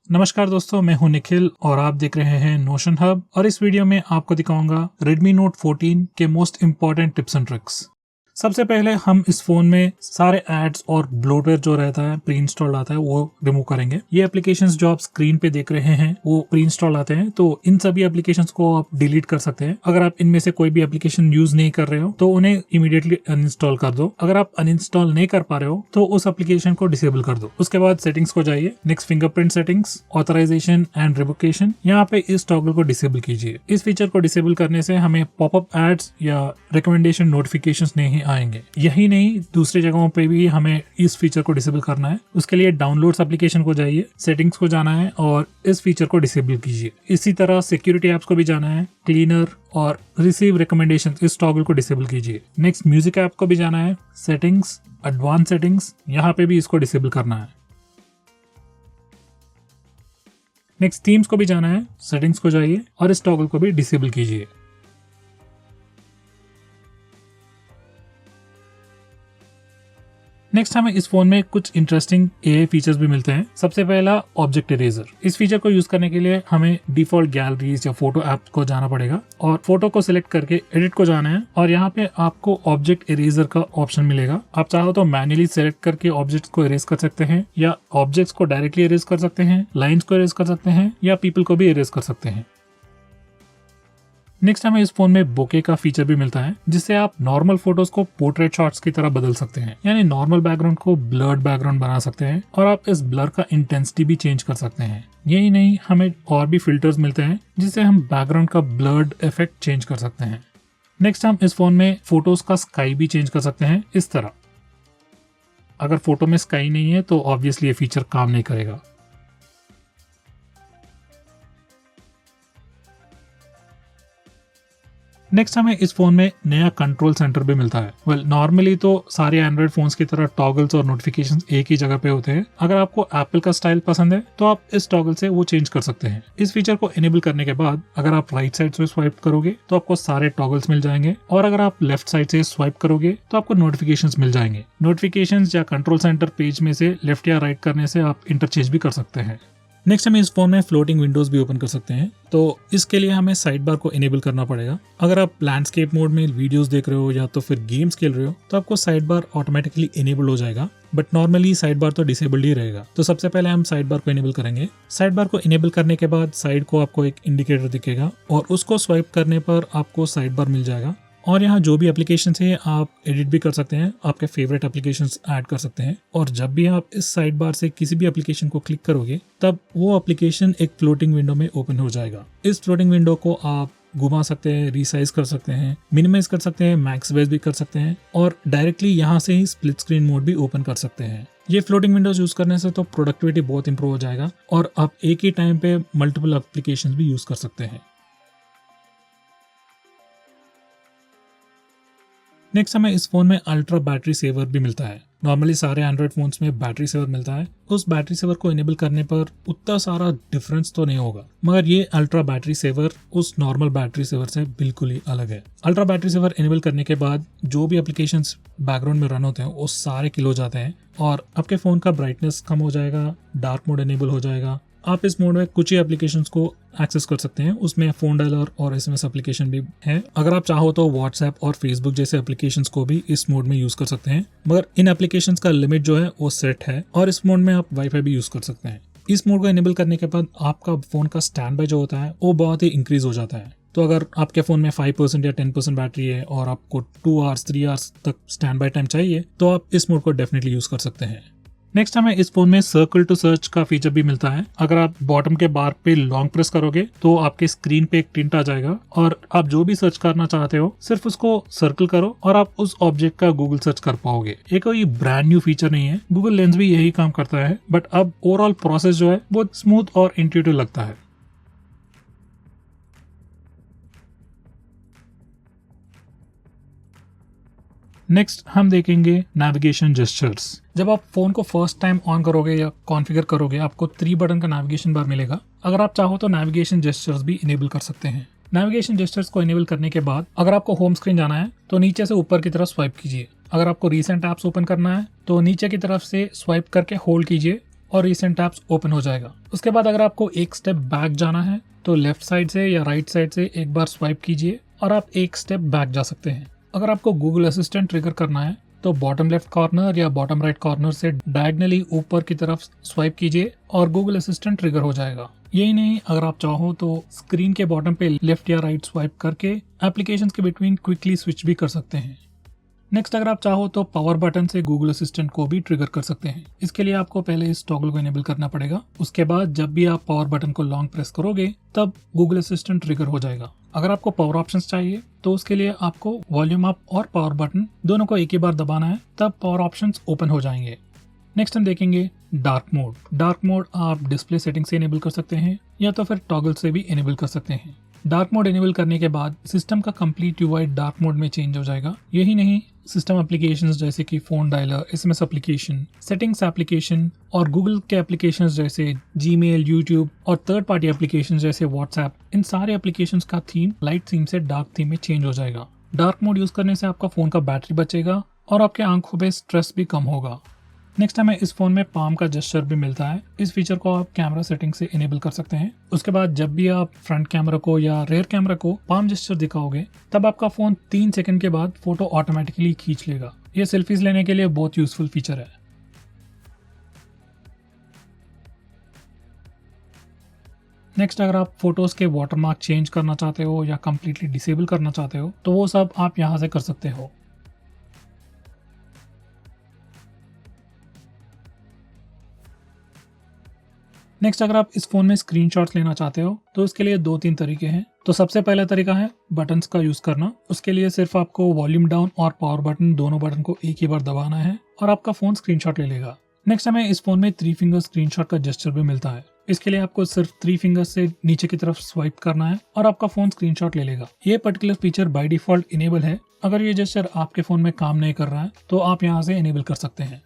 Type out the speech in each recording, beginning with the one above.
नमस्कार दोस्तों, मैं हूं निखिल और आप देख रहे हैं नोशन हब। और इस वीडियो में आपको दिखाऊंगा Redmi Note 14 के most important tips and tricks. सबसे पहले हम इस फोन में सारे एड्स और ब्लोटवेयर जो रहता है प्री इंस्टॉल्ड आता है वो रिमूव करेंगे। ये एप्लीकेशंस जो आप स्क्रीन पे देख रहे हैं वो प्री इंस्टॉल आते हैं, तो इन सभी एप्लीकेशंस को आप डिलीट कर सकते हैं। अगर आप इनमें से कोई भी एप्लीकेशन यूज नहीं कर रहे हो तो उन्हें इमीडिएटली अनइंस्टॉल कर दो। अगर आप अनइंस्टॉल नहीं कर पा रहे हो तो उस एप्लीकेशन को डिसेबल कर दो। उसके बाद सेटिंग्स को जाइए, next fingerprint settings, authorisation and revocation, यहाँ पे इस टॉगल को डिसेबल कीजिए। इस फीचर को डिसेबल करने से हमें पॉपअप एड्स या रिकमेंडेशन नोटिफिकेशंस नहीं आएंगे। यही नहीं, दूसरी जगहों पे भी हमें इस फीचर को डिसेबल करना है। उसके लिए डाउनलोड्स एप्लीकेशन को जाइए, सेटिंग्स को जाना है और इस फीचर को डिसेबल कीजिए। इसी तरह सिक्योरिटी एप्स को भी जाना है, क्लीनर और रिसीव रिकमेंडेशन, इस टॉगल को डिसेबल कीजिए। नेक्स्ट म्यूजिक ऐप को भी जाना है, सेटिंग्स, एडवांस सेटिंग्स, यहाँ पे भी इसको डिसेबल करना है। नेक्स्ट थीम्स को भी जाना है, सेटिंग्स को जाइए और इस टॉगल को भी डिसेबल कीजिए। नेक्स्ट हमें इस फोन में कुछ इंटरेस्टिंग एआई फीचर्स भी मिलते हैं। सबसे पहला ऑब्जेक्ट इरेजर। इस फीचर को यूज करने के लिए हमें डिफॉल्ट गैलरीज या फोटो ऐप को जाना पड़ेगा और फोटो को सिलेक्ट करके एडिट को जाना है और यहाँ पे आपको ऑब्जेक्ट इरेजर का ऑप्शन मिलेगा। आप चाहो तो मैन्युअली सिलेक्ट करके ऑब्जेक्ट्स को इरेज कर सकते हैं या ऑब्जेक्ट्स को डायरेक्टली इरेज कर सकते हैं, लाइन्स को इरेज कर सकते हैं या पीपल को भी इरेज कर सकते हैं। नेक्स्ट हमें इस फोन में बोके का फीचर भी मिलता है, जिससे आप नॉर्मल फोटोज को पोर्ट्रेट शॉट्स की तरह बदल सकते हैं। यानी नॉर्मल बैकग्राउंड को ब्लर्ड बैकग्राउंड बना सकते हैं और आप इस ब्लर का इंटेंसिटी भी चेंज कर सकते हैं। यही नहीं, हमें और भी फिल्टर्स मिलते हैं जिससे हम बैकग्राउंड का ब्लर्ड इफेक्ट चेंज कर सकते हैं। नेक्स्ट हम इस फोन में फोटोज का स्काई भी चेंज कर सकते हैं इस तरह। अगर फोटो में स्काई नहीं है तो ऑब्वियसली ये फीचर काम नहीं करेगा। नेक्स्ट हमें इस फोन में नया कंट्रोल सेंटर भी मिलता है। नॉर्मली तो सारे एंड्रॉइड फोन्स की तरह टॉगल्स और नोटिफिकेशंस एक ही जगह पे होते हैं। अगर आपको एप्पल का स्टाइल पसंद है तो आप इस टॉगल से वो चेंज कर सकते हैं। इस फीचर को इनेबल करने के बाद अगर आप राइट साइड से स्वाइप करोगे तो आपको सारे टॉगल्स मिल जाएंगे और अगर आप लेफ्ट साइड से स्वाइप करोगे तो आपको नोटिफिकेशंस मिल जाएंगे। नोटिफिकेशंस या कंट्रोल सेंटर पेज में से लेफ्ट या राइट करने से आप इंटरचेंज भी कर सकते हैं। नेक्स्ट हमें इस फोन में फ्लोटिंग विंडोज भी ओपन कर सकते हैं, तो इसके लिए हमें साइड बार को इनेबल करना पड़ेगा। अगर आप लैंडस्केप मोड में वीडियोस देख रहे हो या तो फिर गेम्स खेल रहे हो तो आपको साइड बार ऑटोमेटिकली इनेबल हो जाएगा, बट नॉर्मली साइड बार तो डिसेबल्ड ही रहेगा। तो सबसे पहले हम साइड बार को इनेबल करेंगे। साइड बार को इनेबल करने के बाद साइड को आपको एक इंडिकेटर दिखेगा और उसको स्वाइप करने पर आपको साइड बार मिल जाएगा और यहाँ जो भी एप्लीकेशन है आप एडिट भी कर सकते हैं, आपके फेवरेट एप्लीकेशंस ऐड कर सकते हैं। और जब भी आप इस साइड बार से किसी भी एप्लीकेशन को क्लिक करोगे तब वो एप्लीकेशन एक फ्लोटिंग विंडो में ओपन हो जाएगा। इस फ्लोटिंग विंडो को आप घुमा सकते हैं, रिसाइज कर सकते हैं, मिनिमाइज कर सकते हैं, मैक्सिमाइज भी कर सकते हैं और डायरेक्टली यहाँ से ही स्प्लिट स्क्रीन मोड भी ओपन कर सकते हैं। ये फ्लोटिंग विंडोज यूज करने से तो प्रोडक्टिविटी बहुत इंप्रूव हो जाएगा और आप एक ही टाइम पे मल्टीपल एप्लीकेशन भी यूज कर सकते हैं। नेक्स्ट हमें इस फोन में अल्ट्रा बैटरी सेवर भी मिलता है। नॉर्मली सारे एंड्रॉइड फोन्स में बैटरी सेवर मिलता है। उस बैटरी सेवर को इनेबल करने पर उतना सारा डिफरेंस तो नहीं होगा, मगर ये अल्ट्रा बैटरी सेवर उस नॉर्मल बैटरी सेवर से बिल्कुल ही अलग है। अल्ट्रा बैटरी सेवर इनेबल करने के बाद जो भी एप्लीकेशंस बैकग्राउंड में रन होते हैं वो सारे किल हो जाते हैं और आपके फोन का ब्राइटनेस कम हो जाएगा, डार्क मोड इनेबल हो जाएगा। आप इस मोड में कुछ ही एप्लीकेशंस को एक्सेस कर सकते हैं, उसमें फोन डायलर और एसएमएस एप्लीकेशन भी है। अगर आप चाहो तो व्हाट्सएप और फेसबुक जैसे एप्लीकेशंस को भी इस मोड में यूज कर सकते हैं, मगर इन एप्लीकेशंस का लिमिट जो है वो सेट है और इस मोड में आप वाईफाई भी यूज कर सकते हैं। इस मोड को इनेबल करने के बाद आपका फोन का स्टैंड बाय जो होता है वो बहुत ही इंक्रीज हो जाता है। तो अगर आपके फोन में 5% या 10% बैटरी है और आपको 2 आवर्स 3 आवर्स तक स्टैंड बाय टाइम चाहिए तो आप इस मोड को डेफिनेटली यूज कर सकते हैं। नेक्स्ट हमें इस फोन में सर्कल टू सर्च का फीचर भी मिलता है। अगर आप बॉटम के बार पे लॉन्ग प्रेस करोगे तो आपके स्क्रीन पे एक टिंट आ जाएगा और आप जो भी सर्च करना चाहते हो सिर्फ उसको सर्कल करो और आप उस ऑब्जेक्ट का गूगल सर्च कर पाओगे। ये कोई ब्रांड न्यू फीचर नहीं है, गूगल लेंस भी यही काम करता है, बट अब ओवरऑल प्रोसेस जो है बहुत स्मूथ और इंट्यूटिव लगता है। नेक्स्ट हम देखेंगे नेविगेशन जेस्चर्स। जब आप फोन को फर्स्ट टाइम ऑन करोगे या कॉन्फ़िगर करोगे आपको 3 बटन का नेविगेशन बार मिलेगा। अगर आप चाहो तो नेविगेशन जेस्चर्स भी इनेबल कर सकते हैं। नेविगेशन जेस्चर्स को इनेबल करने के बाद अगर आपको होम स्क्रीन जाना है तो नीचे से ऊपर की तरफ स्वाइप कीजिए। अगर आपको रीसेंट ऐप्स ओपन करना है तो नीचे की तरफ से स्वाइप करके होल्ड कीजिए और रिसेंट ऐप्स ओपन हो जाएगा। उसके बाद अगर आपको एक स्टेप बैक जाना है तो लेफ्ट साइड से या राइट साइड से एक बार स्वाइप कीजिए और आप एक स्टेप बैक जा सकते हैं। अगर आपको गूगल असिस्टेंट ट्रिगर करना है तो बॉटम लेफ्ट कॉर्नर या बॉटम राइट कॉर्नर से डायगनली ऊपर की तरफ स्वाइप कीजिए और गूगल असिस्टेंट ट्रिगर हो जाएगा। यही नहीं, अगर आप चाहो तो स्क्रीन के बॉटम पे लेफ्ट या राइट स्वाइप करके एप्लीकेशंस के बिटवीन क्विकली स्विच भी कर सकते हैं। नेक्स्ट, अगर आप चाहो तो पावर बटन से गूगल असिस्टेंट को भी ट्रिगर कर सकते हैं। इसके लिए आपको पहले इस टॉगल को इनेबल करना पड़ेगा। उसके बाद जब भी आप पावर बटन को लॉन्ग प्रेस करोगे तब गूगल असिस्टेंट ट्रिगर हो जाएगा। अगर आपको पावर ऑप्शंस चाहिए तो उसके लिए आपको वॉल्यूम अप और पावर बटन दोनों को एक ही बार दबाना है, तब पावर ऑप्शंस ओपन हो जाएंगे। नेक्स्ट हम देखेंगे डार्क मोड। डार्क मोड आप डिस्प्ले सेटिंग से इनेबल कर सकते हैं या तो फिर टॉगल से भी इनेबल कर सकते हैं। डार्क मोड इनेबल करने के बाद सिस्टम का कंप्लीट यूआई डार्क मोड में चेंज हो जाएगा। यही नहीं, सिस्टम एप्लीकेशंस जैसे कि phone dialer, SMS application, settings application और गूगल के एप्लीकेशंस जैसे जीमेल, यूट्यूब और थर्ड पार्टी एप्लीकेशंस जैसे व्हाट्सएप, इन सारे एप्लीकेशंस का थीम लाइट थीम से डार्क थीम में चेंज हो जाएगा। डार्क मोड यूज करने से आपका फोन का बैटरी बचेगा और आपके आंखों पे स्ट्रेस भी कम होगा। नेक्स्ट हमें इस फोन में पाम का जेस्चर भी मिलता है। इस फीचर को आप कैमरा सेटिंग से इनेबल कर सकते हैं। उसके बाद जब भी आप फ्रंट कैमरा को या रेयर कैमरा को पाम जेस्चर दिखाओगे तब आपका फोन 3 सेकंड के बाद फोटो ऑटोमेटिकली खींच लेगा। यह सेल्फीज लेने के लिए बहुत यूजफुल फीचर है। नेक्स्ट, अगर आप फोटोज के वाटरमार्क चेंज करना चाहते हो या कंप्लीटली डिसेबल करना चाहते हो तो वो सब आप यहाँ से कर सकते हो। नेक्स्ट, अगर आप इस फोन में स्क्रीनशॉट्स लेना चाहते हो तो इसके लिए 2-3 तरीके हैं। तो सबसे पहला तरीका है बटन्स का यूज करना। उसके लिए सिर्फ आपको वॉल्यूम डाउन और पावर बटन दोनों बटन को एक ही बार दबाना है और आपका फोन स्क्रीनशॉट ले लेगा। नेक्स्ट, हमें इस फोन में 3 फिंगर स्क्रीनशॉट का जेस्चर भी मिलता है। इसके लिए आपको सिर्फ 3 फिंगर से नीचे की तरफ स्वाइप करना है और आपका फोन स्क्रीनशॉट ले लेगा। ये particular feature by default enable है। अगर ये जेस्चर आपके फोन में काम नहीं कर रहा है तो आप यहाँ से इनेबल कर सकते हैं।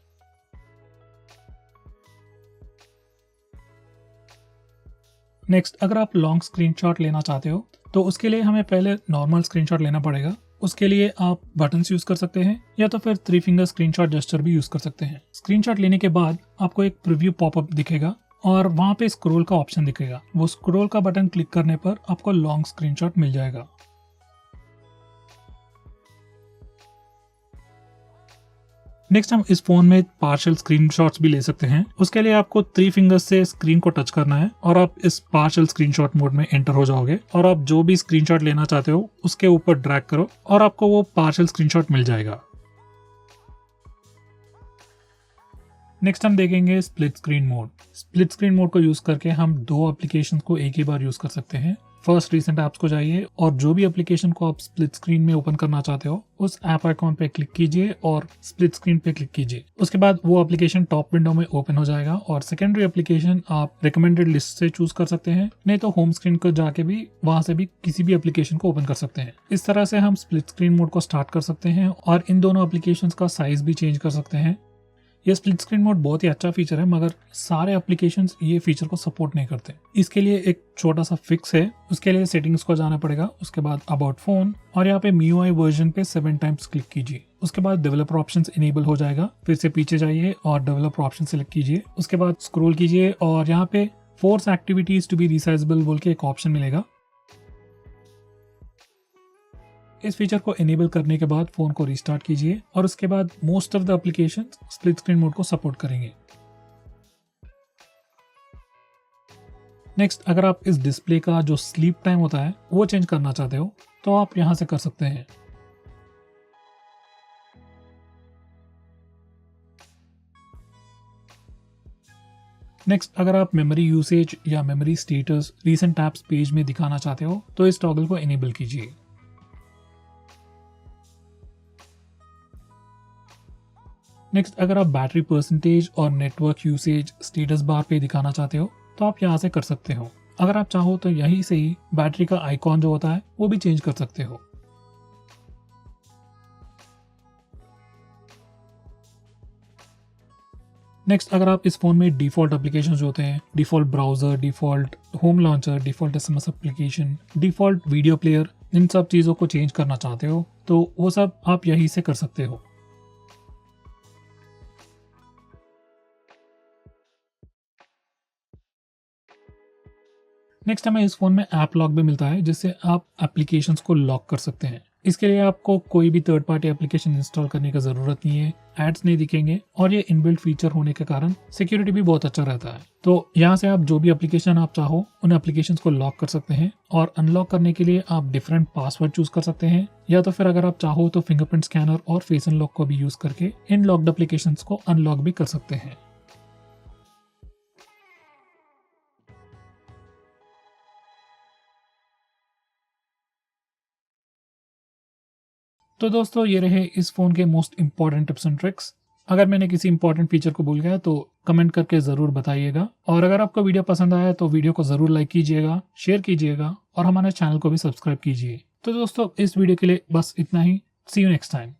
नेक्स्ट, अगर आप लॉन्ग स्क्रीनशॉट लेना चाहते हो तो उसके लिए हमें पहले नॉर्मल स्क्रीनशॉट लेना पड़ेगा। उसके लिए आप बटन्स यूज कर सकते हैं या तो फिर 3 फिंगर स्क्रीनशॉट जेस्चर भी यूज कर सकते हैं। स्क्रीनशॉट लेने के बाद आपको एक प्रीव्यू पॉपअप दिखेगा और वहां पे स्क्रॉल का ऑप्शन दिखेगा। वो स्क्रॉल का बटन क्लिक करने पर आपको लॉन्ग स्क्रीनशॉट मिल जाएगा। नेक्स्ट, हम इस फोन में पार्शियल स्क्रीनशॉट्स भी ले सकते हैं। उसके लिए आपको 3 फिंगर्स से स्क्रीन को टच करना है और आप इस पार्शियल स्क्रीनशॉट मोड में एंटर हो जाओगे और आप जो भी स्क्रीनशॉट लेना चाहते हो उसके ऊपर ड्रैग करो और आपको वो पार्शियल स्क्रीनशॉट मिल जाएगा। नेक्स्ट हम देखेंगे split screen mode. Split screen mode को यूज करके हम 2 एप्लीकेशन को एक ही बार यूज कर सकते हैं। फर्स्ट, रिसेंट ऐप्स को जाइए और जो भी एप्लीकेशन को आप स्प्लिट स्क्रीन में ओपन करना चाहते हो उस ऐप आइकॉन पे क्लिक कीजिए और स्प्लिट स्क्रीन पे क्लिक कीजिए। उसके बाद वो एप्लीकेशन टॉप विंडो में ओपन हो जाएगा और सेकेंडरी एप्लीकेशन आप रिकमेंडेड लिस्ट से चूज कर सकते हैं, नहीं तो होम स्क्रीन को जाके भी वहां से भी किसी भी एप्लीकेशन को ओपन कर सकते हैं। इस तरह से हम स्प्लिट स्क्रीन मोड को स्टार्ट कर सकते हैं और इन दोनों एप्लीकेशन का साइज भी चेंज कर सकते हैं। ये स्प्लिट स्क्रीन मोड बहुत ही अच्छा फीचर है, मगर सारे एप्लीकेशंस ये फीचर को सपोर्ट नहीं करते। इसके लिए एक छोटा सा फिक्स है। उसके लिए सेटिंग्स को जाना पड़ेगा, उसके बाद अबाउट फोन और यहाँ पे MIUI वर्जन पे 7 टाइम्स क्लिक कीजिए। उसके बाद डेवलपर ऑप्शंस इनेबल हो जाएगा। फिर से पीछे जाइए और डेवलपर ऑप्शन सेलेक्ट कीजिए। उसके बाद स्क्रॉल कीजिए और यहाँ पे force activities to be resizable बोल के एक ऑप्शन मिलेगा। इस फीचर को इनेबल करने के बाद फोन को रिस्टार्ट कीजिए और उसके बाद most of the application split screen mode को सपोर्ट करेंगे। नेक्स्ट, अगर आप इस डिस्प्ले का जो स्लीप टाइम होता है वो चेंज करना चाहते हो तो आप यहां से कर सकते हैं। नेक्स्ट, अगर आप मेमोरी यूसेज या memory status recent apps page में दिखाना चाहते हो तो इस टॉगल को इनेबल कीजिए। नेक्स्ट, अगर आप बैटरी परसेंटेज और नेटवर्क यूसेज स्टेटस बार पे दिखाना चाहते हो तो आप यहाँ से कर सकते हो। अगर आप चाहो तो यहीं से ही बैटरी का आइकॉन जो होता है वो भी चेंज कर सकते हो। नेक्स्ट, अगर आप इस फोन में डिफॉल्ट एप्लीकेशन होते हैं, default browser, default home launcher, default SMS application, default video player, इन सब चीज़ों को चेंज करना चाहते हो तो वो सब आप यहीं से कर सकते हो। नेक्स्ट हमें इस फोन में ऐप लॉक भी मिलता है, जिससे आप एप्लीकेशंस को लॉक कर सकते हैं। इसके लिए आपको कोई भी थर्ड पार्टी एप्लीकेशन इंस्टॉल करने की जरूरत नहीं है, एड्स नहीं दिखेंगे और ये इनबिल्ट फीचर होने के कारण सिक्योरिटी भी बहुत अच्छा रहता है। तो यहाँ से आप जो भी एप्लीकेशन आप चाहो उन एप्लीकेशंस को लॉक कर सकते हैं, और अनलॉक करने के लिए आप डिफरेंट पासवर्ड चूज कर सकते हैं, या तो फिर अगर आप चाहो तो फिंगरप्रिंट स्कैनर और फेस अनलॉक को भी यूज करके इन लॉक्ड एप्लीकेशंस को अनलॉक भी कर सकते हैं। तो दोस्तों ये रहे इस फोन के most important tips and tricks. अगर मैंने किसी इंपॉर्टेंट फीचर को भूल गया तो कमेंट करके जरूर बताइएगा, और अगर आपको वीडियो पसंद आया तो वीडियो को जरूर लाइक कीजिएगा, शेयर कीजिएगा और हमारे चैनल को भी सब्सक्राइब कीजिए। तो दोस्तों इस वीडियो के लिए बस इतना ही। सी यू नेक्स्ट टाइम।